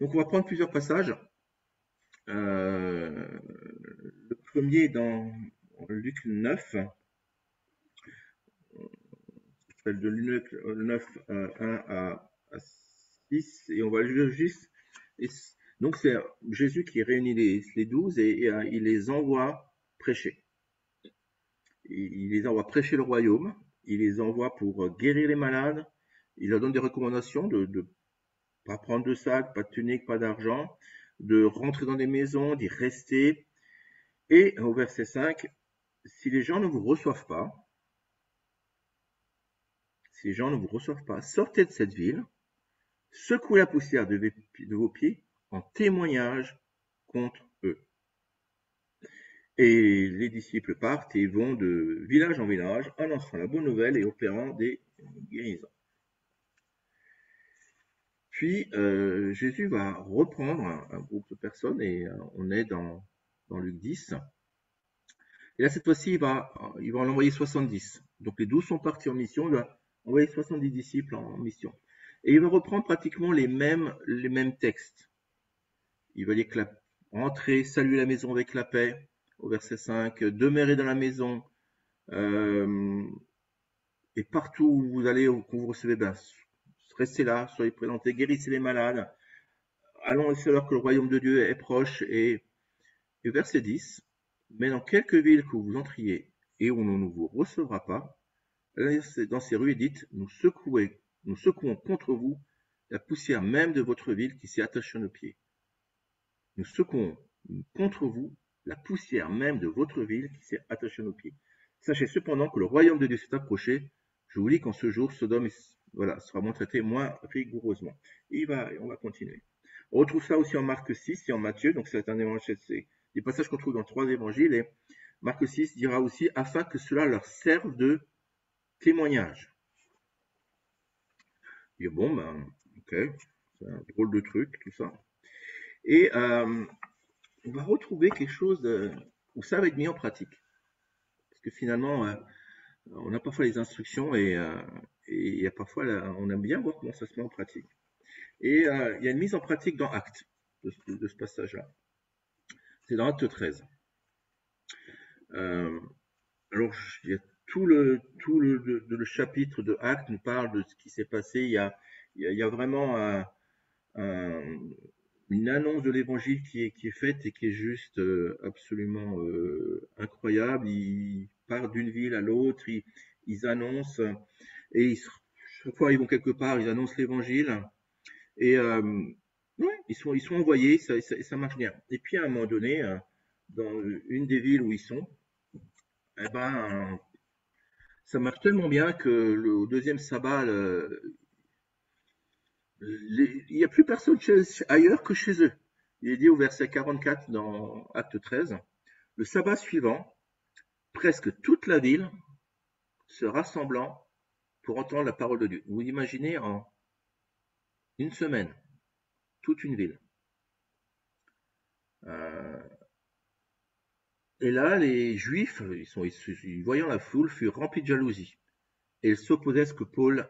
Donc, on va prendre plusieurs passages. Le premier dans Luc 9, s'appelle de Luc 9, 1 à 6, et on va lire juste. Donc, c'est Jésus qui réunit les 12 et il les envoie prêcher. Il les envoie prêcher le royaume, il les envoie pour guérir les malades, il leur donne des recommandations de ne pas prendre de sac, pas de tunique, pas d'argent, de rentrer dans des maisons, d'y rester. Et au verset 5, si les gens ne vous reçoivent pas, si les gens ne vous reçoivent pas, sortez de cette ville, secouez la poussière de vos pieds en témoignage contre eux. Et les disciples partent et vont de village en village, annonçant la bonne nouvelle et opérant des guérisons. Puis Jésus va reprendre un groupe de personnes et on est dans Luc 10. Et là, cette fois-ci, il va en envoyer 70. Donc les 12 sont partis en mission, il va envoyer 70 disciples en mission. Et il va reprendre pratiquement les mêmes textes. Il va dire que entrez, saluez la maison avec la paix, au verset 5, demeurez dans la maison, et partout où vous allez, où vous recevez, ben, restez là, soyez présentés, guérissez les malades, allons et alors que le royaume de Dieu est proche. Et verset 10, mais dans quelque ville que vous entriez et où on ne vous recevra pas, dans ces rues, dites, nous secouons contre vous la poussière même de votre ville qui s'est attachée à nos pieds. Nous secouons contre vous la poussière même de votre ville qui s'est attachée à nos pieds. Sachez cependant que le royaume de Dieu s'est approché. Je vous dis qu'en ce jour, Sodome sera moins traité moins rigoureusement. Et on va continuer. On retrouve ça aussi en Marc 6 et en Matthieu. Donc c'est un évangile, c'est des passages qu'on trouve dans 3 évangiles. Et Marc 6 dira aussi afin que cela leur serve de témoignage. Et bon, ben, ok, c'est un drôle de truc, tout ça. Et on va retrouver quelque chose où ça va être mis en pratique. Parce que finalement, on a parfois les instructions et il y a parfois, on aime bien voir comment ça se met en pratique. Et il y a une mise en pratique dans Actes de ce passage-là. C'est dans Acte 13. Alors, il y a tout le chapitre de Actes nous parle de ce qui s'est passé. Il y a vraiment une annonce de l'évangile qui est faite et qui est juste absolument incroyable. Ils partent d'une ville à l'autre, ils annoncent, et chaque fois ils vont quelque part, ils annoncent l'évangile, et ouais, ils sont envoyés, ça marche bien. Et puis à un moment donné, dans une des villes où ils sont, eh ben, ça marche tellement bien que le deuxième sabbat, il n'y a plus personne ailleurs que chez eux. Il est dit au verset 44 dans Acte 13, le sabbat suivant, presque toute la ville se rassemblant pour entendre la parole de Dieu. Vous imaginez en une semaine, toute une ville. Et là, les Juifs, voyant la foule, furent remplis de jalousie. Et ils s'opposaient à ce que Paul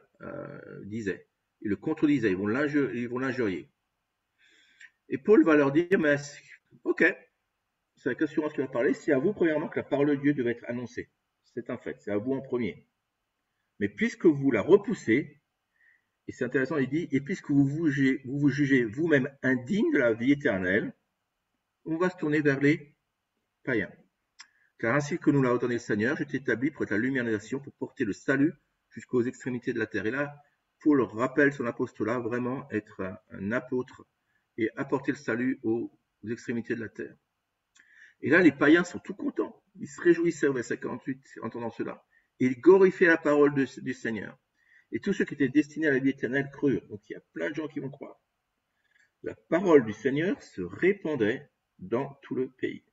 disait. Ils le contredisaient, ils vont l'injurier. Et Paul va leur dire, mais ok, c'est avec assurance qu'il va parler, c'est à vous premièrement que la parole de Dieu devait être annoncée. C'est un fait, c'est à vous en premier. Mais puisque vous la repoussez, et c'est intéressant, il dit, et puisque vous jugez vous-même indigne de la vie éternelle, on va se tourner vers les païens. Car ainsi que nous l'a ordonné le Seigneur, j'étais établi pour être la lumière des nations, pour porter le salut jusqu'aux extrémités de la terre. Et là, Paul rappelle son apostolat, vraiment être un apôtre et apporter le salut aux extrémités de la terre. Et là, les païens sont tout contents. Ils se réjouissaient au verset 48 en entendant cela. Et ils glorifiaient la parole du Seigneur. Et tous ceux qui étaient destinés à la vie éternelle crurent. Donc il y a plein de gens qui vont croire. La parole du Seigneur se répandait dans tout le pays.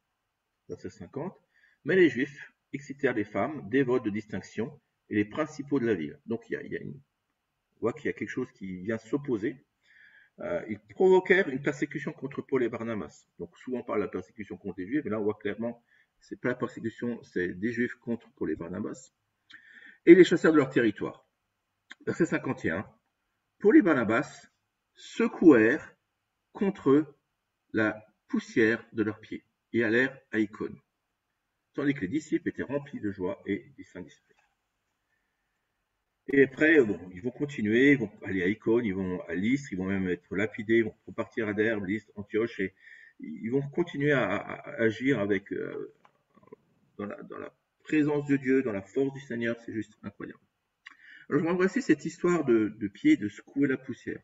Verset 50. Mais les Juifs excitèrent les femmes, dévotes de distinction, et les principaux de la ville. Donc on voit qu'il y a quelque chose qui vient s'opposer. Ils provoquèrent une persécution contre Paul et Barnabas. Donc souvent on parle de la persécution contre les Juifs, mais là on voit clairement c'est pas la persécution, c'est des Juifs contre Paul et Barnabas. Et les chasseurs de leur territoire. Verset 51. Paul et Barnabas secouèrent contre la poussière de leurs pieds et allèrent à Icône, tandis que les disciples étaient remplis de joie et du Saint-Esprit. Et après, bon, ils vont continuer, ils vont aller à Icône, ils vont à Lystre, ils vont même être lapidés, ils vont repartir à Derbe, Lystre, Antioche, et ils vont continuer à agir avec dans la présence de Dieu, dans la force du Seigneur, c'est juste incroyable. Alors je vais embrasser cette histoire de pied, de secouer la poussière.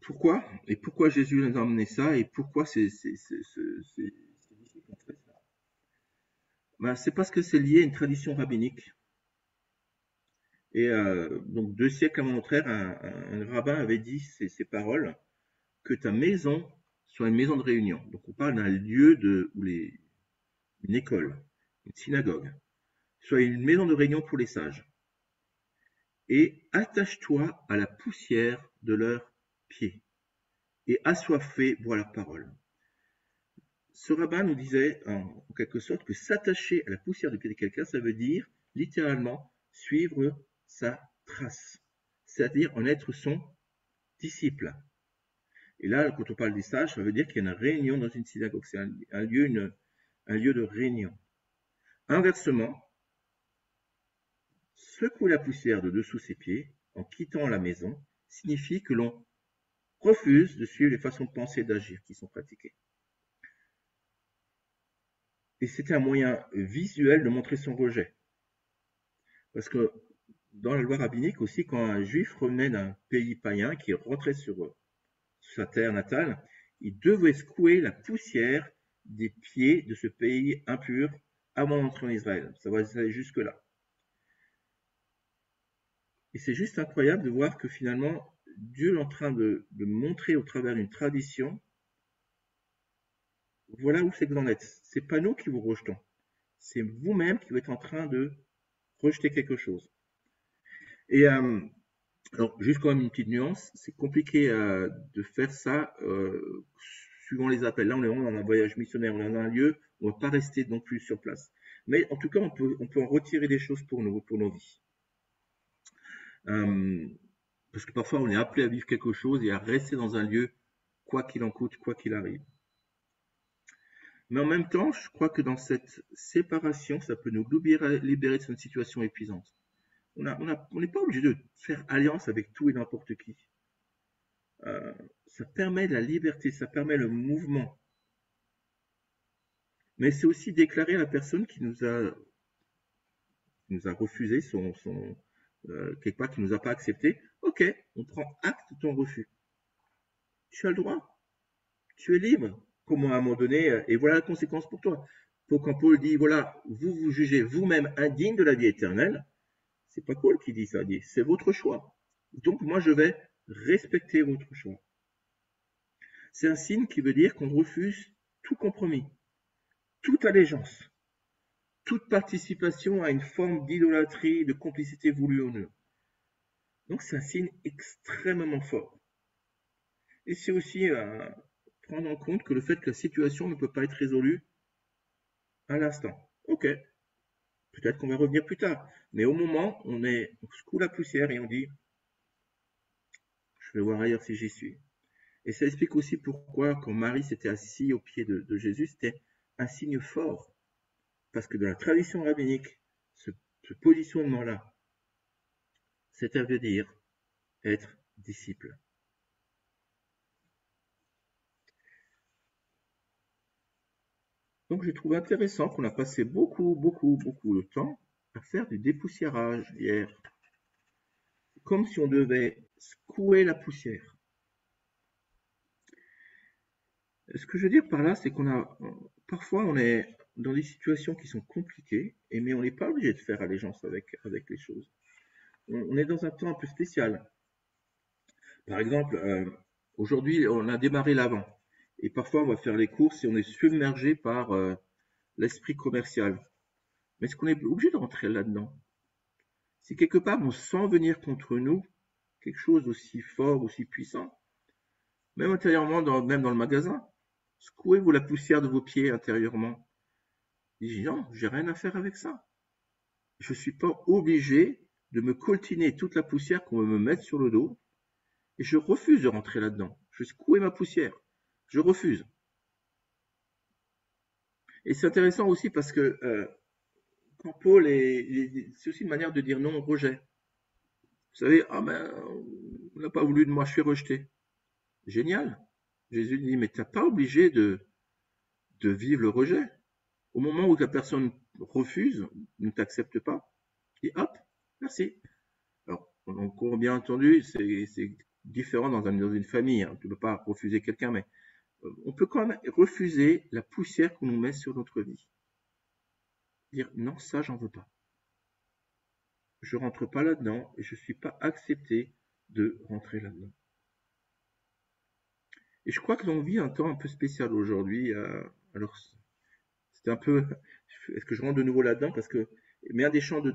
Pourquoi? Et pourquoi Jésus nous a emmené ça? Et pourquoi ces disciples ont fait ça? Ben, c'est parce que c'est lié à une tradition rabbinique. Et donc 2 siècles avant notre ère, un rabbin avait dit ces paroles, que ta maison soit une maison de réunion. Donc on parle d'un lieu une école, une synagogue, soit une maison de réunion pour les sages. Et attache-toi à la poussière de leurs pieds, et assoiffé bois la parole. Ce rabbin nous disait en quelque sorte que s'attacher à la poussière du pied de quelqu'un, ça veut dire littéralement suivre sa trace, c'est-à-dire en être son disciple. Et là, quand on parle des sages, ça veut dire qu'il y a une réunion dans une synagogue, c'est un lieu de réunion. Inversement, secouer la poussière de dessous ses pieds en quittant la maison signifie que l'on refuse de suivre les façons de penser et d'agir qui sont pratiquées. Et c'était un moyen visuel de montrer son rejet. Parce que dans la loi rabbinique aussi, quand un juif revenait d'un pays païen qui rentrait sur sa terre natale, il devait secouer la poussière des pieds de ce pays impur avant d'entrer en Israël. Ça va aller jusque-là. Et c'est juste incroyable de voir que finalement, Dieu est en train de montrer au travers d'une tradition, voilà où c'est que vous en êtes. C'est pas nous qui vous rejetons. C'est vous-même qui êtes en train de rejeter quelque chose. Et alors, juste quand même une petite nuance, c'est compliqué de faire ça suivant les appels. Là, on est vraiment dans un voyage missionnaire, on est dans un lieu où on ne va pas rester non plus sur place. Mais en tout cas, on peut en retirer des choses pour nos vies. Parce que parfois, on est appelé à vivre quelque chose et à rester dans un lieu, quoi qu'il en coûte, quoi qu'il arrive. Mais en même temps, je crois que dans cette séparation, ça peut nous libérer de cette situation épuisante. On n'est pas obligé de faire alliance avec tout et n'importe qui. Ça permet de la liberté, ça permet le mouvement. Mais c'est aussi déclarer à la personne qui nous a refusé quelque part qui nous a pas accepté. Ok, on prend acte de ton refus. Tu as le droit. Tu es libre. Comme à un moment donné, et voilà la conséquence pour toi. Quand Paul dit, voilà, vous jugez vous-même indigne de la vie éternelle, c'est pas Paul qui dit ça, dit, c'est votre choix. Donc moi, je vais respecter votre choix. C'est un signe qui veut dire qu'on refuse tout compromis, toute allégeance, toute participation à une forme d'idolâtrie, de complicité voulue en eux. Donc c'est un signe extrêmement fort. Et c'est aussi prendre en compte que le fait que la situation ne peut pas être résolue à l'instant. Ok, peut-être qu'on va revenir plus tard, mais au moment, on secoue la poussière et on dit, je vais voir ailleurs si j'y suis. Et ça explique aussi pourquoi, quand Marie s'était assise au pied de Jésus, c'était un signe fort. Parce que dans la tradition rabbinique, ce positionnement-là, c'est à dire être disciple. Donc je trouve intéressant qu'on a passé beaucoup de temps à faire du dépoussiérage hier. Comme si on devait secouer la poussière. Ce que je veux dire par là, c'est parfois on est dans des situations qui sont compliquées, mais on n'est pas obligé de faire allégeance avec les choses. On est dans un temps un peu spécial. Par exemple, aujourd'hui, on a démarré l'Avent. Et parfois, on va faire les courses et on est submergé par l'esprit commercial. Mais est-ce qu'on est obligé de rentrer là-dedans? Si quelque part on sent venir contre nous quelque chose aussi fort, aussi puissant, même intérieurement, même dans le magasin, secouez-vous la poussière de vos pieds intérieurement. Dis non, j'ai rien à faire avec ça. Je ne suis pas obligé de me coltiner toute la poussière qu'on veut me mettre sur le dos Et je refuse de rentrer là-dedans. Je vais secouer ma poussière. Je refuse. Et c'est intéressant aussi parce que quand Paul c'est aussi une manière de dire non au rejet. Vous savez, ah ben, on n'a pas voulu de moi, je suis rejeté. Génial. Jésus dit, mais tu n'es pas obligé de vivre le rejet. Au moment où la personne refuse, ne t'accepte pas, et hop, merci. Alors, encore bien entendu, c'est différent dans une famille. Hein. Tu ne peux pas refuser quelqu'un, mais on peut quand même refuser la poussière qu'on nous met sur notre vie. Dire non, ça, j'en veux pas. Je rentre pas là-dedans et je ne suis pas accepté de rentrer là-dedans. Et je crois que l'on vit un temps un peu spécial aujourd'hui. Alors, c'est un peu. Est-ce que je rentre de nouveau là-dedans? Parce que. Mais un des chants de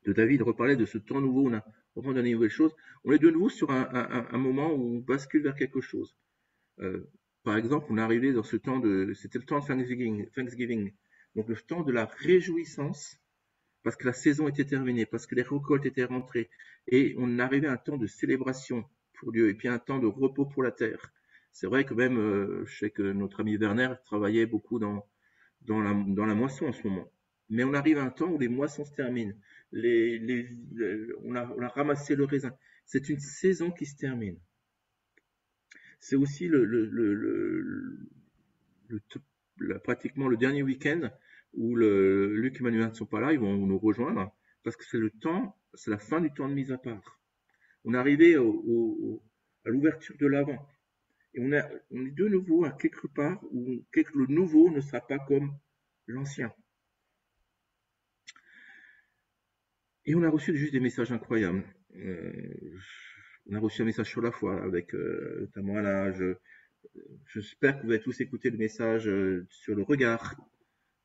David reparlait de ce temps nouveau, on reprend des nouvelles choses. On est de nouveau sur un moment où on bascule vers quelque chose. Par exemple, on est arrivé dans ce temps c'était le temps de Thanksgiving. Donc le temps de la réjouissance, parce que la saison était terminée, parce que les récoltes étaient rentrées, et on arrivait à un temps de célébration pour Dieu, et puis un temps de repos pour la terre. C'est vrai que même, je sais que notre ami Werner travaillait beaucoup dans la moisson en ce moment. Mais on arrive à un temps où les moissons se terminent. On a ramassé le raisin. C'est une saison qui se termine. C'est aussi pratiquement le dernier week-end où Luc et Manuel ne sont pas là, ils vont nous rejoindre parce que c'est la fin du temps de mise à part. On est arrivé à l'ouverture de l'avant et on est de nouveau à quelque part où le nouveau ne sera pas comme l'ancien. Et on a reçu juste des messages incroyables. On a reçu un message sur la foi avec notamment Alain. J'espère que vous avez tous écouté le message sur le regard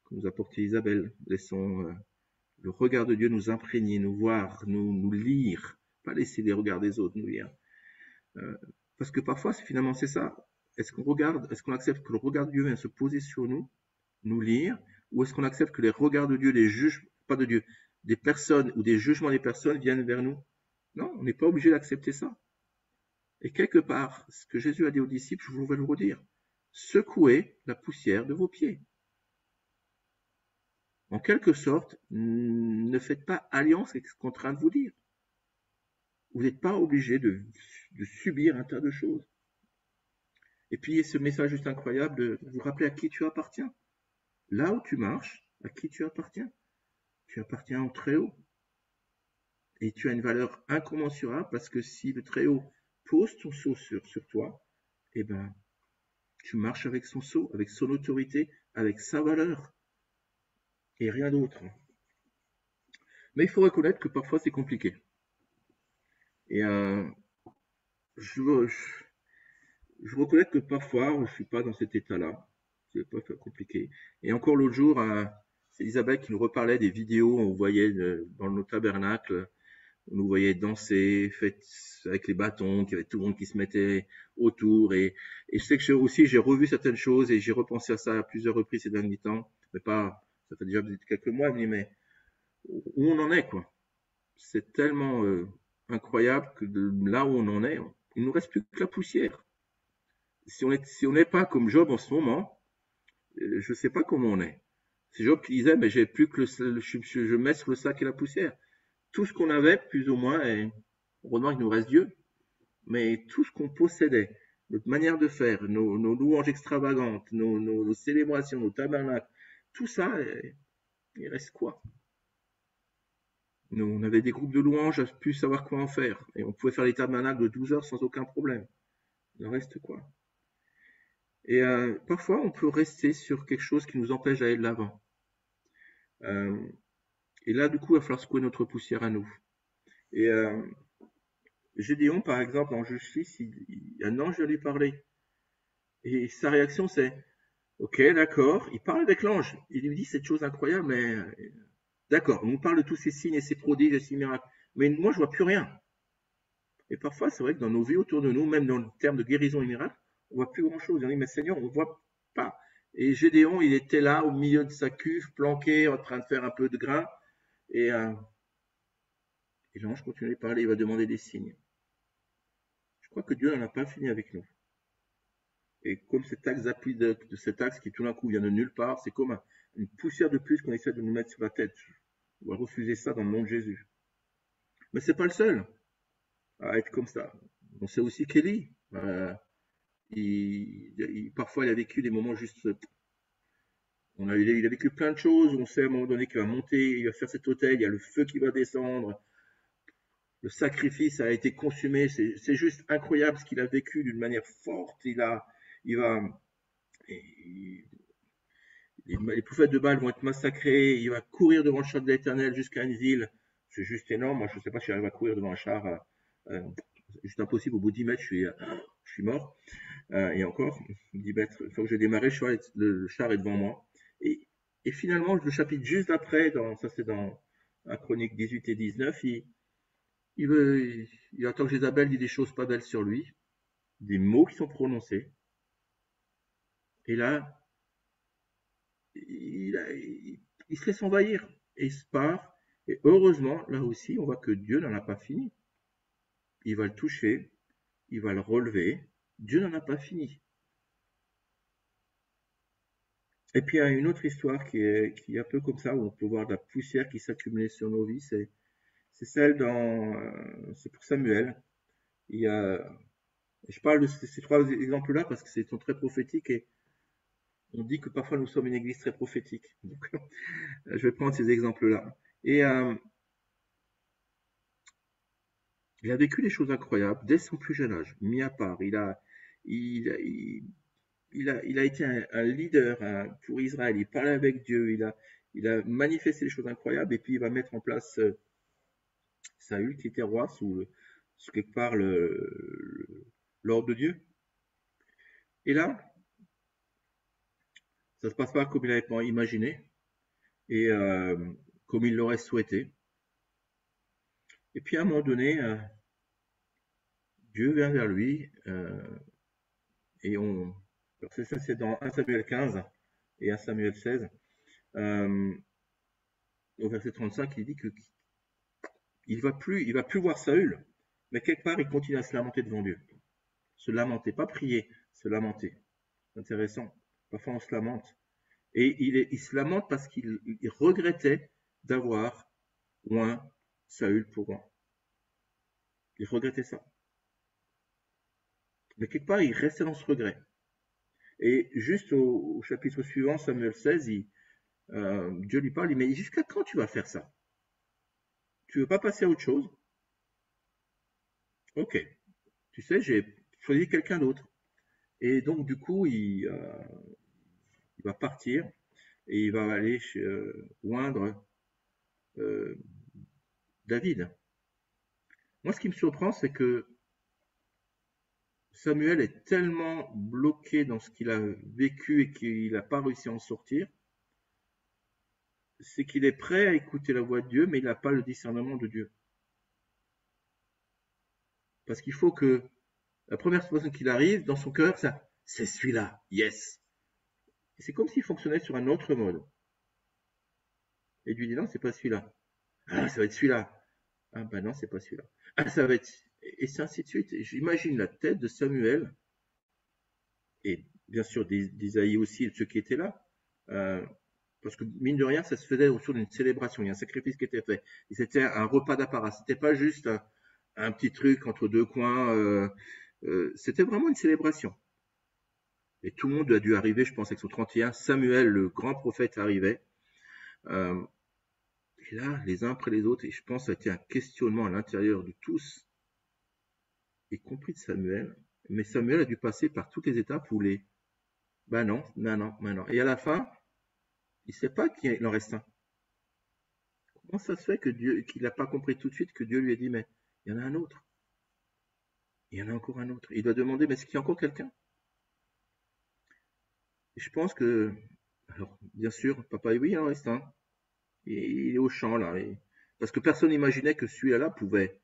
que nous a porté Isabelle. Laissons le regard de Dieu nous imprégner, nous voir, nous lire, pas laisser les regards des autres nous lire. Parce que parfois, finalement, c'est ça. Est-ce qu'on accepte que le regard de Dieu vienne se poser sur nous, nous lire, ou est-ce qu'on accepte que les regards de Dieu, les juges, pas de Dieu, des personnes ou des jugements des personnes viennent vers nous? Non, on n'est pas obligé d'accepter ça. Et quelque part, ce que Jésus a dit aux disciples, je vous vais le redire. Secouez la poussière de vos pieds. En quelque sorte, ne faites pas alliance avec ce qu'on est en train de vous dire. Vous n'êtes pas obligé de subir un tas de choses. Et puis, ce message juste incroyable de vous rappeler à qui tu appartiens. Là où tu marches, à qui tu appartiens. Tu appartiens au Très-Haut. Et tu as une valeur incommensurable parce que si le Très-Haut pose ton sceau sur toi, eh ben, tu marches avec son sceau, avec son autorité, avec sa valeur. Et rien d'autre. Mais il faut reconnaître que parfois c'est compliqué. Et je reconnais que parfois je ne suis pas dans cet état-là. C'est pas compliqué. Et encore l'autre jour, c'est Isabelle qui nous reparlait des vidéos, on voyait dans nos tabernacles, on nous voyait danser, avec les bâtons, qu'il y avait tout le monde qui se mettait autour. Et je sais que aussi j'ai revu certaines choses et j'ai repensé à ça à plusieurs reprises ces derniers temps. Mais pas, ça fait déjà quelques mois, mais où on en est, quoi. C'est tellement incroyable que là où on en est, il nous reste plus que la poussière. Si on n'est pas comme Job en ce moment, je ne sais pas comment on est. C'est Job qui disait, mais j'ai plus que je mets sur le sac et la poussière. Tout ce qu'on avait, plus ou moins, et heureusement qu'il nous reste Dieu, mais tout ce qu'on possédait, notre manière de faire, nos louanges extravagantes, nos célébrations, nos tabernacles, tout ça, il reste quoi? Nous, on avait des groupes de louanges à plus savoir quoi en faire. Et on pouvait faire les tabernacles de 12 heures sans aucun problème. Il reste quoi? Et parfois, on peut rester sur quelque chose qui nous empêche d'aller de l'avant. Et là, du coup, il va falloir secouer notre poussière à nous. Et Gédéon, par exemple, dans Juge 6, un ange vient lui parler. Et sa réaction, c'est ok, d'accord. Il parle avec l'ange. Il lui dit cette chose incroyable, mais d'accord, on nous parle de tous ces signes et ces prodiges et ces miracles. Mais moi, je vois plus rien. Et parfois, c'est vrai que dans nos vies autour de nous, même dans le terme de guérison et miracle, on voit plus grand-chose. On dit, mais Seigneur, on ne voit pas. Et Gédéon, il était là, au milieu de sa cuve, planqué, en train de faire un peu de grain. Et Et l'ange continue de parler, il va demander des signes. Je crois que Dieu n'en a pas fini avec nous. Et comme cet axe d'appui de cet axe qui tout d'un coup vient de nulle part, c'est comme une poussière de plus qu'on essaie de nous mettre sur la tête. On va refuser ça dans le nom de Jésus. Mais c'est pas le seul à être comme ça. On sait aussi qu'Élie, parfois il a vécu des moments juste. Il a vécu plein de choses. On sait à un moment donné qu'il va monter, il va faire cet autel, il y a le feu qui va descendre. Le sacrifice a été consumé. C'est juste incroyable ce qu'il a vécu d'une manière forte. Il va, les prophètes de Baal vont être massacrés. Il va courir devant le char de l'Éternel jusqu'à une ville. C'est juste énorme. Moi, je ne sais pas si j'arrive à courir devant un char. Juste impossible. Au bout de 10 mètres, je suis mort. Et encore, 10 mètres. Une fois que j'ai démarré, le char est devant moi. Et finalement, le chapitre juste après, ça c'est dans la chronique 18 et 19, il attend que Jézabel dit des choses pas belles sur lui, des mots qui sont prononcés. Et là, il se laisse envahir et il se part. Et heureusement, là aussi, on voit que Dieu n'en a pas fini. Il va le toucher, il va le relever. Dieu n'en a pas fini. Et puis il y a une autre histoire qui est un peu comme ça, où on peut voir de la poussière qui s'accumule sur nos vies. C'est celle c'est pour Samuel. Je parle de ces trois exemples-là parce que sont très prophétiques et on dit que parfois nous sommes une église très prophétique. Donc, je vais prendre ces exemples-là. Et il a vécu des choses incroyables dès son plus jeune âge, mis à part. Il a été un leader pour Israël. Il parlait avec Dieu. Il a manifesté des choses incroyables et puis il va mettre en place Saül qui était roi sous quelque part l'ordre de Dieu. Et là, ça se passe pas comme il avait imaginé et comme il l'aurait souhaité. Et puis à un moment donné, Dieu vient vers lui et alors c'est dans 1 Samuel 15 et 1 Samuel 16. Au verset 35, il dit que il va plus voir Saül, mais quelque part il continue à se lamenter devant Dieu. Se lamenter, pas prier, se lamenter. C'est intéressant. Parfois on se lamente. Et il se lamente parce qu'il regrettait d'avoir oint Saül pour roi. Il regrettait ça. Mais quelque part, il restait dans ce regret. Et juste au chapitre suivant, Samuel 16, Dieu lui parle, il dit, mais jusqu'à quand tu vas faire ça? Tu veux pas passer à autre chose? Ok, tu sais, j'ai choisi quelqu'un d'autre. Et donc, du coup, il va partir et il va aller oindre David. Moi, ce qui me surprend, c'est que Samuel est tellement bloqué dans ce qu'il a vécu et qu'il n'a pas réussi à en sortir, c'est qu'il est prêt à écouter la voix de Dieu, mais il n'a pas le discernement de Dieu. Parce qu'il faut que la première personne qu'il arrive, dans son cœur, c'est celui-là, yes. Et c'est comme s'il fonctionnait sur un autre mode. Et Dieu dit non, c'est pas celui-là. Ah, ça va être celui-là. Ah ben non, c'est pas celui-là. Ah, ça va être. Et c'est ainsi de suite. Et j'imagine la tête de Samuel, et bien sûr d'Isaïe aussi, et de ceux qui étaient là. Parce que mine de rien, ça se faisait autour d'une célébration. Il y a un sacrifice qui était fait. Et c'était un repas d'apparat. C'était pas juste un petit truc entre deux coins. C'était vraiment une célébration. Et tout le monde a dû arriver, je pense, avec son 31. Samuel, le grand prophète, arrivait. Et là, les uns après les autres, et je pense que ça a été un questionnement à l'intérieur de tous, y compris de Samuel. Mais Samuel a dû passer par toutes les étapes où ben non, ben non, ben non. Et à la fin, il ne sait pas qu'il en reste un. Comment ça se fait qu'il n'a pas compris tout de suite que Dieu lui a dit, mais il y en a un autre. Il y en a encore un autre. Il doit demander, mais est-ce qu'il y a encore quelqu'un? Et je pense que, alors, bien sûr, papa, oui, il en reste un. Et il est au champ, là. Parce que personne n'imaginait que celui-là pouvait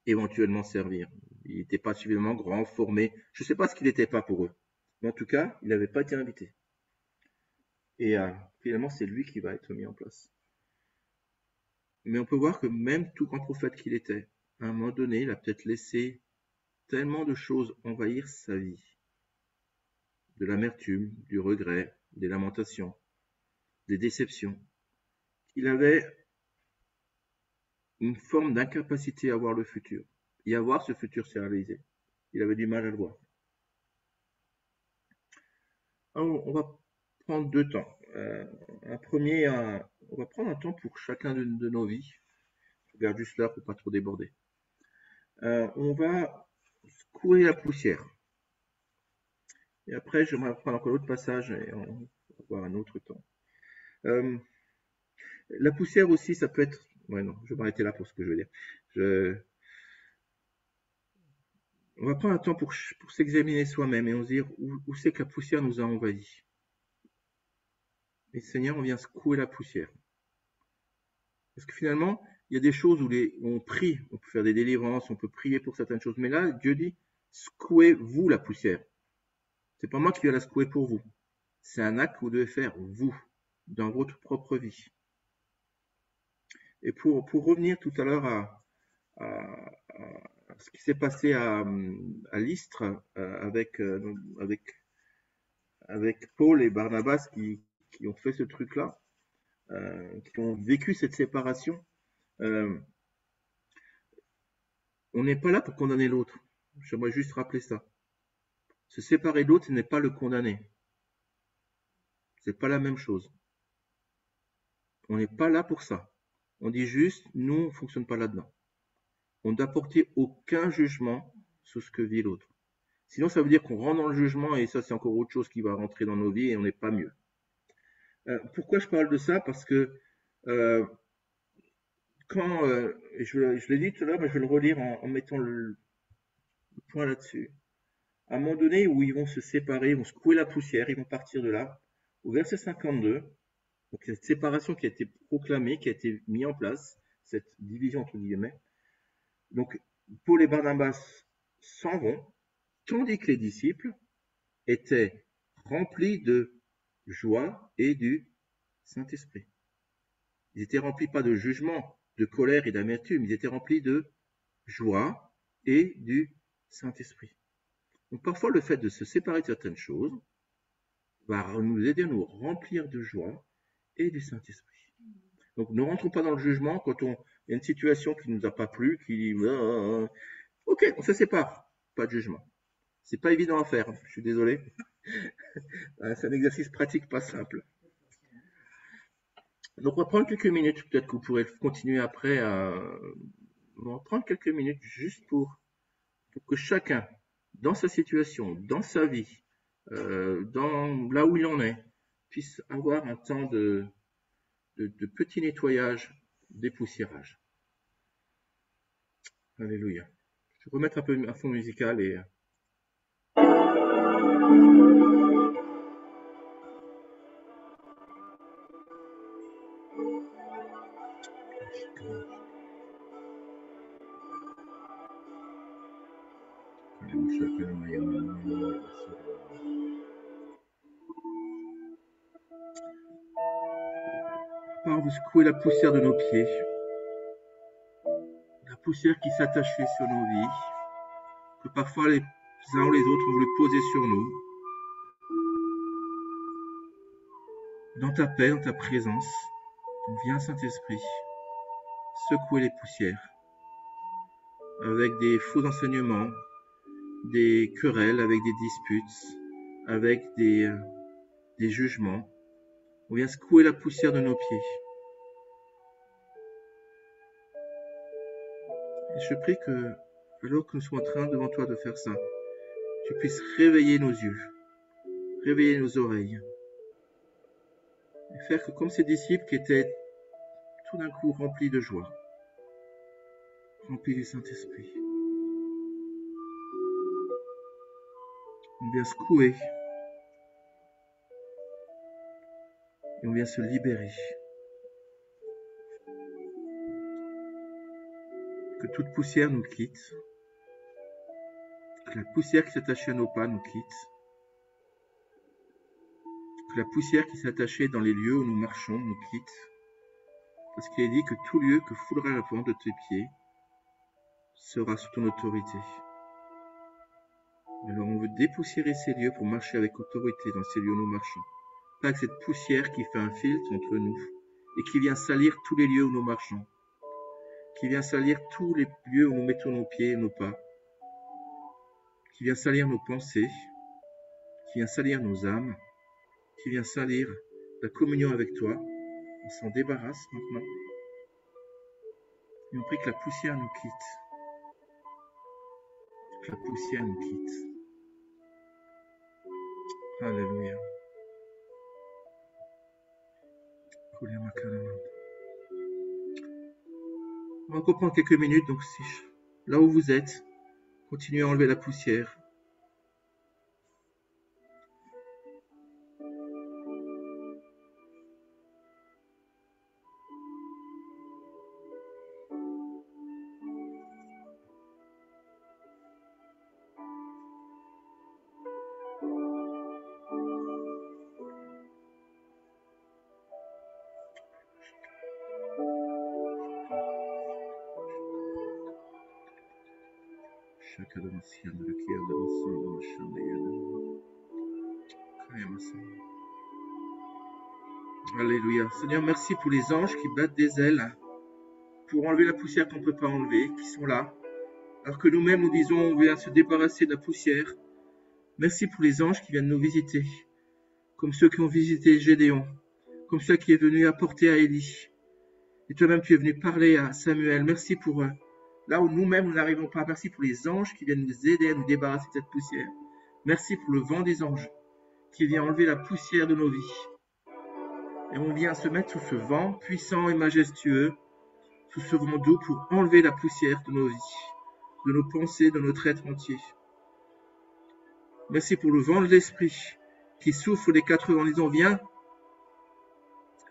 éventuellement servir. Il n'était pas suffisamment grand, formé. Je ne sais pas ce qu'il n'était pas pour eux. Mais en tout cas, il n'avait pas été invité. Et finalement, c'est lui qui va être mis en place. Mais on peut voir que même tout grand prophète qu'il était, à un moment donné, il a peut-être laissé tellement de choses envahir sa vie, de l'amertume, du regret, des lamentations, des déceptions. Il avait une forme d'incapacité à voir le futur et à voir ce futur se réaliser. Il avait du mal à le voir. Alors, on va prendre deux temps. On va prendre un temps pour chacun de nos vies. Je regarde juste là pour pas trop déborder. On va secouer la poussière. Et après, j'aimerais prendre encore l'autre passage et on va voir un autre temps. La poussière aussi, ça peut être... Ouais, non, je vais m'arrêter là pour ce que je veux dire. On va prendre un temps pour s'examiner soi-même et on se dire où c'est que la poussière nous a envahis. Et Seigneur, on vient secouer la poussière. Parce que finalement, il y a des choses où on prie, on peut faire des délivrances, on peut prier pour certaines choses. Mais là, Dieu dit, secouez-vous la poussière. C'est pas moi qui vais la secouer pour vous. C'est un acte que vous devez faire, vous, dans votre propre vie. Et pour revenir tout à l'heure à ce qui s'est passé à Lystre avec Paul et Barnabas qui ont fait ce truc-là, qui ont vécu cette séparation, on n'est pas là pour condamner l'autre. J'aimerais juste rappeler ça. Se séparer d'autre, ce n'est pas le condamner. C'est pas la même chose. On n'est pas là pour ça. On dit juste, nous, on ne fonctionne pas là-dedans. On ne doit porter aucun jugement sur ce que vit l'autre. Sinon, ça veut dire qu'on rentre dans le jugement et ça, c'est encore autre chose qui va rentrer dans nos vies et on n'est pas mieux. Pourquoi je parle de ça? Parce que quand, je l'ai dit tout à l'heure, mais je vais le relire en mettant le point là-dessus. À un moment donné où ils vont se séparer, ils vont secouer la poussière, ils vont partir de là. Au verset 52, donc cette séparation qui a été proclamée, qui a été mise en place, cette division entre guillemets. Donc Paul et Barnabas s'en vont, tandis que les disciples étaient remplis de joie et du Saint-Esprit. Ils étaient remplis pas de jugement, de colère et d'amertume, ils étaient remplis de joie et du Saint-Esprit. Donc parfois le fait de se séparer de certaines choses va nous aider à nous remplir de joie et du Saint-Esprit. Donc ne rentrons pas dans le jugement quand il y a une situation qui ne nous a pas plu, qui ok, on se sépare, pas de jugement. C'est pas évident à faire, je suis désolé. C'est un exercice pratique pas simple. Donc on va prendre quelques minutes, peut-être que vous pourrez continuer après. On va prendre quelques minutes juste pour que chacun, dans sa situation, dans sa vie, dans là où il en est, puisse avoir un temps de petit nettoyage, dépoussiérage. Alléluia. Je vais remettre un peu un fond musical et... Par vous secouer la poussière de nos pieds, la poussière qui s'attachait sur nos vies, que parfois les uns ou les autres ont voulu poser sur nous. Dans ta paix, dans ta présence, viens Saint-Esprit, secouer les poussières, avec des faux enseignements, des querelles, avec des disputes, avec des jugements. On vient secouer la poussière de nos pieds. Et je prie que, alors que nous sommes en train devant toi de faire ça, tu puisses réveiller nos yeux, réveiller nos oreilles, et faire que comme ces disciples qui étaient tout d'un coup remplis de joie, remplis du Saint-Esprit, on vient secouer et on vient se libérer. Que toute poussière nous quitte, que la poussière qui s'attachait à nos pas nous quitte, que la poussière qui s'attachait dans les lieux où nous marchons nous quitte, Parce qu'il est dit que tout lieu que foulera la plante de tes pieds sera sous ton autorité. Alors on veut dépoussiérer ces lieux pour marcher avec autorité dans ces lieux où nous marchons. Pas avec cette poussière qui fait un filtre entre nous et qui vient salir tous les lieux où nous marchons, qui vient salir tous les lieux où nous mettons nos pieds et nos pas, qui vient salir nos pensées, qui vient salir nos âmes, qui vient salir la communion avec toi. On s'en débarrasse maintenant. Et on prie que la poussière nous quitte. Que la poussière nous quitte. Alléluia. On va encore prendre quelques minutes. Donc, là où vous êtes, continuez à enlever la poussière. Alléluia. Seigneur, merci pour les anges qui battent des ailes pour enlever la poussière qu'on ne peut pas enlever, qui sont là. Alors que nous-mêmes, nous disons, on vient se débarrasser de la poussière. Merci pour les anges qui viennent nous visiter, comme ceux qui ont visité Gédéon, comme ceux qui est venu apporter à Élie. Et toi-même, tu es venu parler à Samuel. Merci pour eux. Là où nous-mêmes, nous n'arrivons pas. Merci pour les anges qui viennent nous aider à nous débarrasser de cette poussière. Merci pour le vent des anges qui vient enlever la poussière de nos vies. Et on vient se mettre sous ce vent puissant et majestueux, sous ce vent doux pour enlever la poussière de nos vies, de nos pensées, de notre être entier. Merci pour le vent de l'esprit qui souffle les quatre vents en disant viens,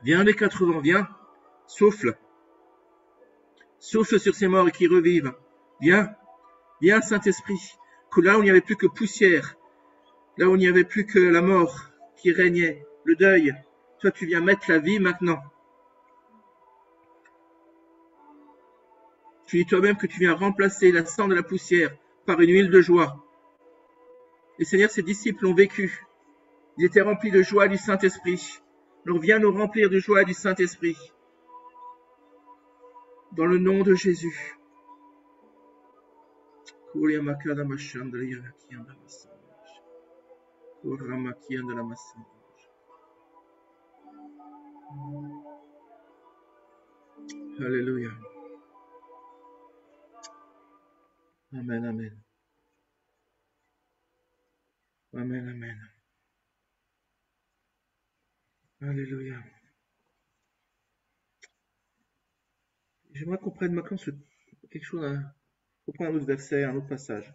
viens les quatre vents, viens, souffle. Souffle sur ces morts et qui revivent. Viens, viens Saint-Esprit, que là où il n'y avait plus que poussière, là où il n'y avait plus que la mort qui régnait, le deuil, toi tu viens mettre la vie maintenant. Tu dis toi-même que tu viens remplacer la sang de la poussière par une huile de joie. Et Seigneur, ces disciples l'ont vécu. Ils étaient remplis de joie du Saint-Esprit. Alors viens nous remplir de joie du Saint-Esprit. Dans le nom de Jésus. Alléluia. Amen, amen. Amen, amen. Alléluia. J'aimerais qu'on prenne maintenant quelque chose, on prend un autre verset, un autre passage.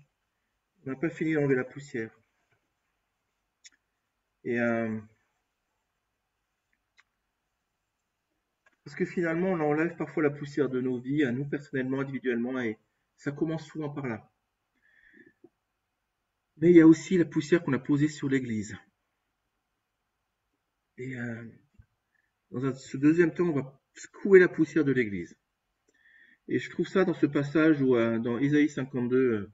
On n'a pas fini d'enlever la poussière. Et parce que finalement, on enlève parfois la poussière de nos vies, à nous personnellement, individuellement, et ça commence souvent par là. Mais il y a aussi la poussière qu'on a posée sur l'Église. Et dans ce deuxième temps, on va secouer la poussière de l'Église. Et je trouve ça dans ce passage où, dans Isaïe 52,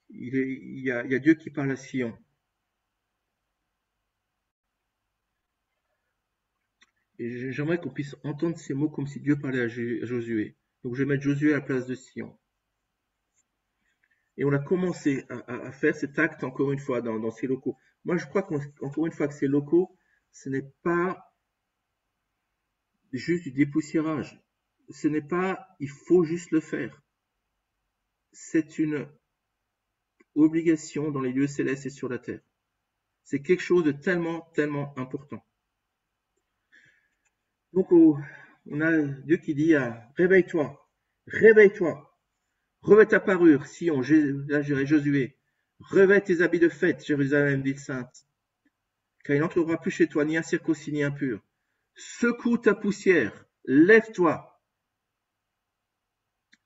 il y a Dieu qui parle à Sion. Et j'aimerais qu'on puisse entendre ces mots comme si Dieu parlait à Josué. Donc je vais mettre Josué à la place de Sion. Et on a commencé à faire cet acte encore une fois dans ces locaux. Moi, je crois qu'encore une fois que ces locaux, ce n'est pas juste du dépoussiérage. Ce n'est pas, il faut juste le faire. C'est une obligation dans les lieux célestes et sur la terre. C'est quelque chose de tellement, tellement important. Donc, on a Dieu qui dit réveille-toi, réveille-toi. Revêt ta parure, Sion, là j'irai Josué. Revêt tes habits de fête, Jérusalem, ville sainte. Car il n'entrera plus chez toi ni incirconcis ni impur. Secoue ta poussière, lève-toi.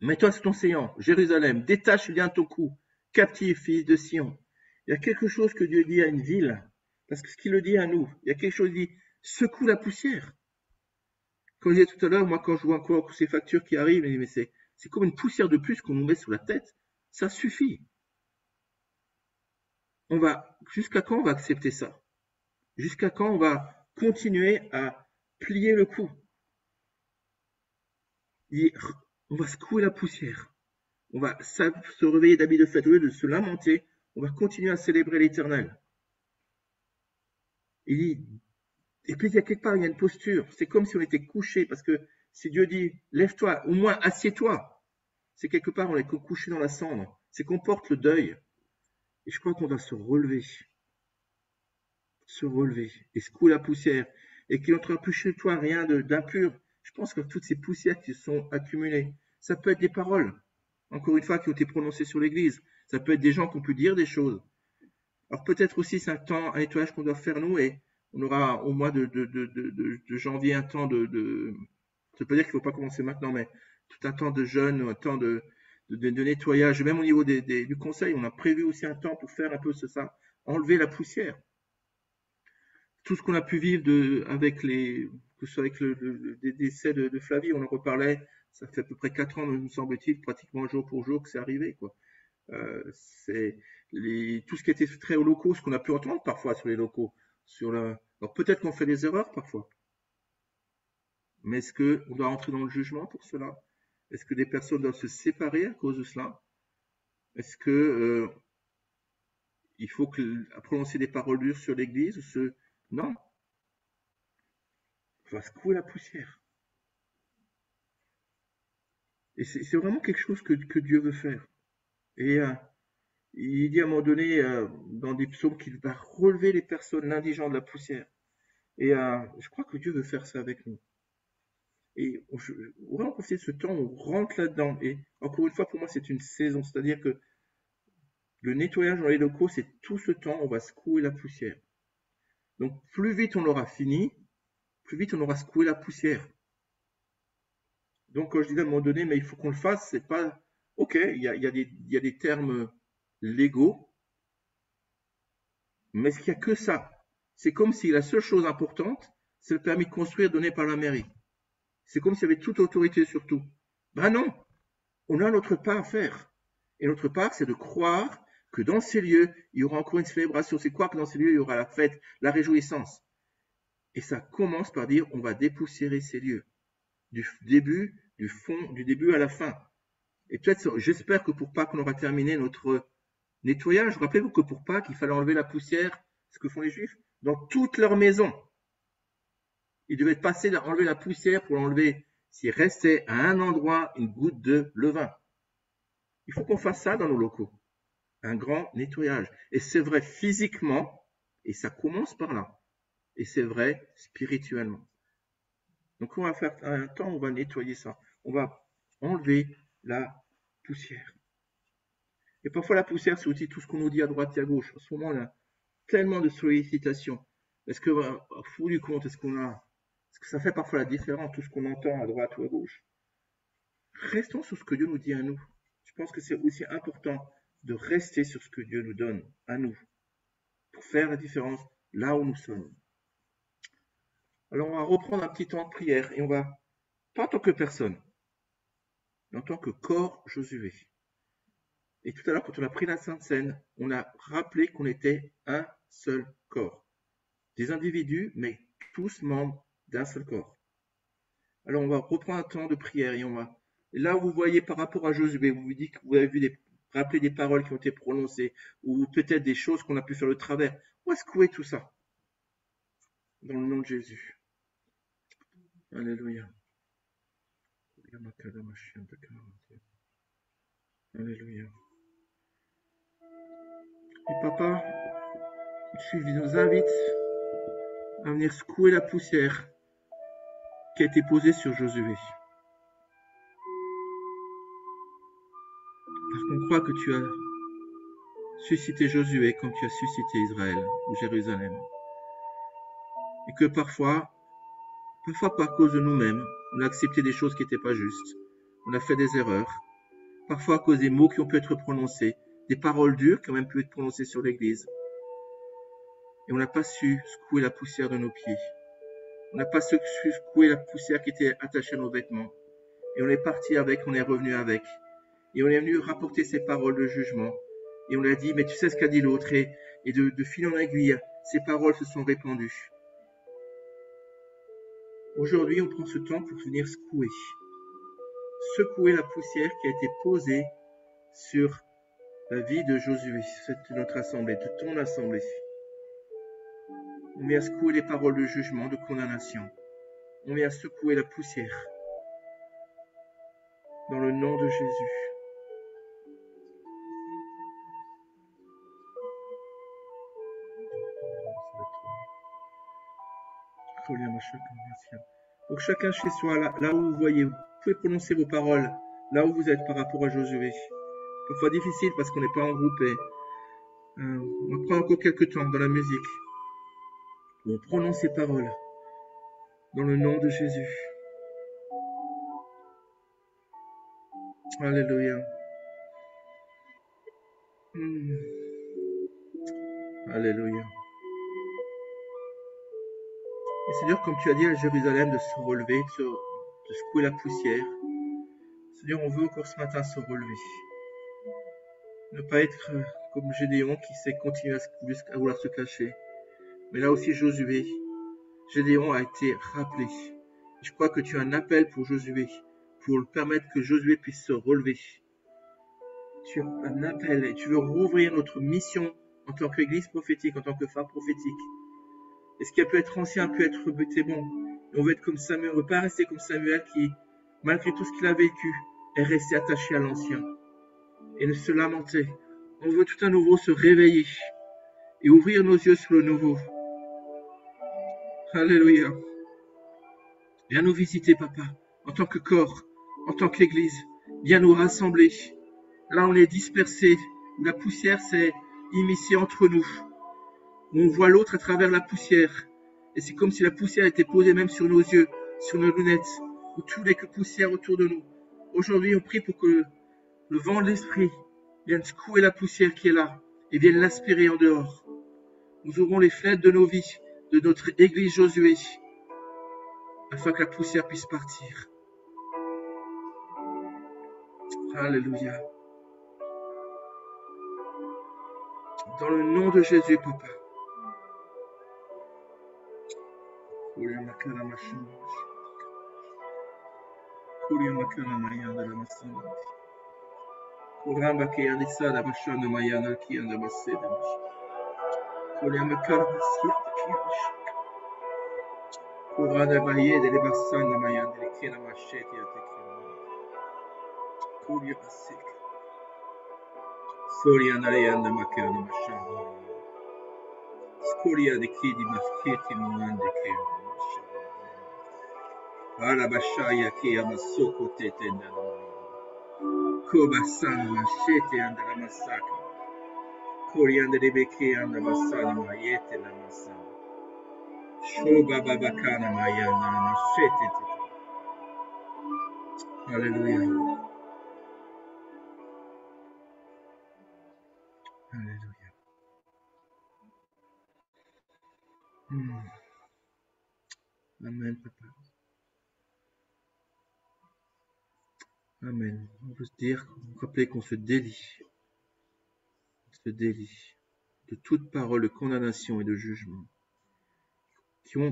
Mets-toi sur ton séant, Jérusalem, détache bien ton cou, captive, fils de Sion. Il y a quelque chose que Dieu dit à une ville, parce que ce qu'il le dit à nous, il y a quelque chose qui dit, secoue la poussière. Comme je disais tout à l'heure, moi, quand je vois encore ces factures qui arrivent, je me dis, mais c'est comme une poussière de plus qu'on nous met sur la tête. Ça suffit. Jusqu'à quand on va accepter ça? Jusqu'à quand on va continuer à plier le cou? Et on va secouer la poussière. On va se réveiller d'habits de fête. Au lieu de se lamenter, on va continuer à célébrer l'Éternel. Et puis, il y a quelque part, il y a une posture. C'est comme si on était couché, parce que si Dieu dit, lève-toi, au moins assieds-toi, c'est quelque part, on est couché dans la cendre. C'est qu'on porte le deuil. Et je crois qu'on va se relever et secouer la poussière et qu'il n'entrera plus chez toi rien d'impur. Je pense que toutes ces poussières qui se sont accumulées, ça peut être des paroles, encore une fois, qui ont été prononcées sur l'église. Ça peut être des gens qui ont pu dire des choses. Alors peut-être aussi c'est un nettoyage qu'on doit faire nous et on aura au mois de janvier un temps ça peut dire qu'il ne faut pas commencer maintenant, mais tout un temps de jeûne, un temps de nettoyage. Même au niveau du conseil, on a prévu aussi un temps pour faire un peu ça, enlever la poussière. Tout ce qu'on a pu vivre avec que ce soit avec des décès de Flavie, on en reparlait, ça fait à peu près 4 ans, me semble-t-il, pratiquement jour pour jour que c'est arrivé, quoi. C'est tout ce qui était très aux locaux, ce qu'on a pu entendre parfois sur les locaux. Alors peut-être qu'on fait des erreurs parfois, mais est-ce qu'on doit entrer dans le jugement pour cela? Est-ce que des personnes doivent se séparer à cause de cela? Est-ce que il faut prononcer des paroles dures sur l'Église? Non, on va secouer la poussière. Et c'est vraiment quelque chose que Dieu veut faire. Et il dit à un moment donné dans des psaumes qu'il va relever les personnes, l'indigent de la poussière. Et je crois que Dieu veut faire ça avec nous. Et on va profiter de ce temps, on rentre là-dedans. Et encore une fois, pour moi, c'est une saison. C'est-à-dire que le nettoyage dans les locaux, c'est tout ce temps, on va secouer la poussière. Donc, plus vite on aura fini, plus vite on aura secoué la poussière. Donc, quand je dis à un moment donné, mais il faut qu'on le fasse, c'est pas, ok, il y a des termes légaux, mais est-ce qu'il n'y a que ça? C'est comme si la seule chose importante, c'est le permis de construire donné par la mairie. C'est comme s'il y avait toute autorité sur tout. Ben non, on a notre part à faire. Et notre part, c'est de croire que dans ces lieux, il y aura encore une célébration. C'est quoi que dans ces lieux, il y aura la fête, la réjouissance. Et ça commence par dire, on va dépoussiérer ces lieux. Du début à la fin. Et peut-être, j'espère que pour Pâques, on aura terminé notre nettoyage. Rappelez-vous que pour Pâques, il fallait enlever la poussière, ce que font les Juifs, dans toute leur maison. Ils devaient passer à enlever la poussière pour enlever, s'il restait à un endroit, une goutte de levain. Il faut qu'on fasse ça dans nos locaux. Un grand nettoyage. Et c'est vrai physiquement, et ça commence par là. Et c'est vrai spirituellement. Donc on va faire un temps, on va nettoyer ça. On va enlever la poussière. Et parfois la poussière, c'est aussi tout ce qu'on nous dit à droite et à gauche. En ce moment, on a tellement de sollicitations. Est-ce que, vous du compte, est-ce que ça fait parfois la différence, tout ce qu'on entend à droite ou à gauche? Restons sur ce que Dieu nous dit à nous. Je pense que c'est aussi important de rester sur ce que Dieu nous donne à nous pour faire la différence là où nous sommes. Alors on va reprendre un petit temps de prière et on va, pas en tant que personne, mais en tant que corps Josué. Et tout à l'heure, quand on a pris la Sainte Seine, on a rappelé qu'on était un seul corps. Des individus, mais tous membres d'un seul corps. Alors on va reprendre un temps de prière et là où vous voyez par rapport à Josué, vous vous dites que vous avez rappelé des paroles qui ont été prononcées, ou peut-être des choses qu'on a pu faire de travers. Où est-ce que tout ça? Dans le nom de Jésus. Alléluia. Alléluia. Et papa, tu nous invites à venir secouer la poussière qui a été posée sur Josué. Parce qu'on croit que tu as suscité Josué comme tu as suscité Israël ou Jérusalem. Et que parfois par cause de nous-mêmes, on a accepté des choses qui n'étaient pas justes. On a fait des erreurs. Parfois à cause des mots qui ont pu être prononcés, des paroles dures qui ont même pu être prononcées sur l'Église. Et on n'a pas su secouer la poussière de nos pieds. On n'a pas secoué la poussière qui était attachée à nos vêtements. Et on est parti avec, on est revenu avec. Et on est venu rapporter ces paroles de jugement. Et on a dit, mais tu sais ce qu'a dit l'autre. Et de fil en aiguille, ces paroles se sont répandues. Aujourd'hui, on prend ce temps pour venir secouer la poussière qui a été posée sur la vie de Josué, de notre assemblée, de ton assemblée. On vient secouer les paroles de jugement, de condamnation. On vient secouer la poussière. Dans le nom de Jésus. Donc chacun chez soi, là où vous voyez, vous pouvez prononcer vos paroles, là où vous êtes par rapport à Josué. Parfois difficile parce qu'on n'est pas en groupe et on va prendre encore quelques temps dans la musique. On prononce ces paroles dans le nom de Jésus. Alléluia. Alléluia. Et Seigneur, comme tu as dit à Jérusalem de se relever, de secouer la poussière, Seigneur, on veut encore ce matin se relever. Ne pas être comme Gédéon qui s'est continué à vouloir se cacher. Mais là aussi Josué, Gédéon a été rappelé. Je crois que tu as un appel pour Josué, pour permettre que Josué puisse se relever. Tu as un appel et tu veux rouvrir notre mission en tant qu'église prophétique, en tant que phare prophétique. Et ce qui a pu être ancien peut être rebuté bon. Et on veut être comme Samuel, on ne veut pas rester comme Samuel qui, malgré tout ce qu'il a vécu, est resté attaché à l'ancien et ne se lamenter. On veut tout à nouveau se réveiller et ouvrir nos yeux sur le nouveau. Alléluia. Viens nous visiter, Papa, en tant que corps, en tant qu'Église. Viens nous rassembler. Là, on est dispersés, où la poussière s'est immiscée entre nous. Où on voit l'autre à travers la poussière. Et c'est comme si la poussière était posée même sur nos yeux, sur nos lunettes, où tout n'est que poussière autour de nous. Aujourd'hui, on prie pour que le vent de l'Esprit vienne secouer la poussière qui est là et vienne l'aspirer en dehors. Nous ouvrons les fenêtres de nos vies, de notre Église Josué, afin que la poussière puisse partir. Alléluia. Dans le nom de Jésus, Papa. Scoria de chi di maschietti muande che ala bashaya che amasoko tetenda Kobasana machete andala masaka Korianda de beke anda masana mayete la masana Shoba babakana mayana machete. Alléluia. Alléluia. Amen, Papa. Amen. On peut se dire, rappeler qu'on se délie. De toute parole de condamnation et de jugement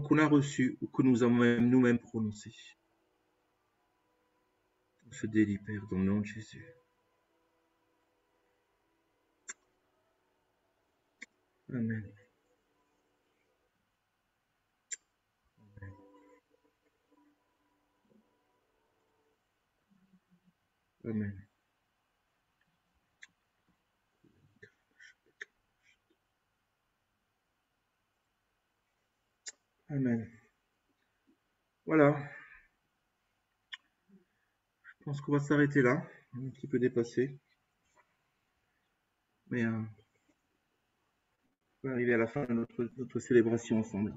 qu'on a reçu ou que nous avons nous-mêmes prononcé. On se délie, Père, dans le nom de Jésus. Amen. Amen. Amen. Voilà. Je pense qu'on va s'arrêter là. Un petit peu dépassé. Mais on va arriver à la fin de notre célébration ensemble.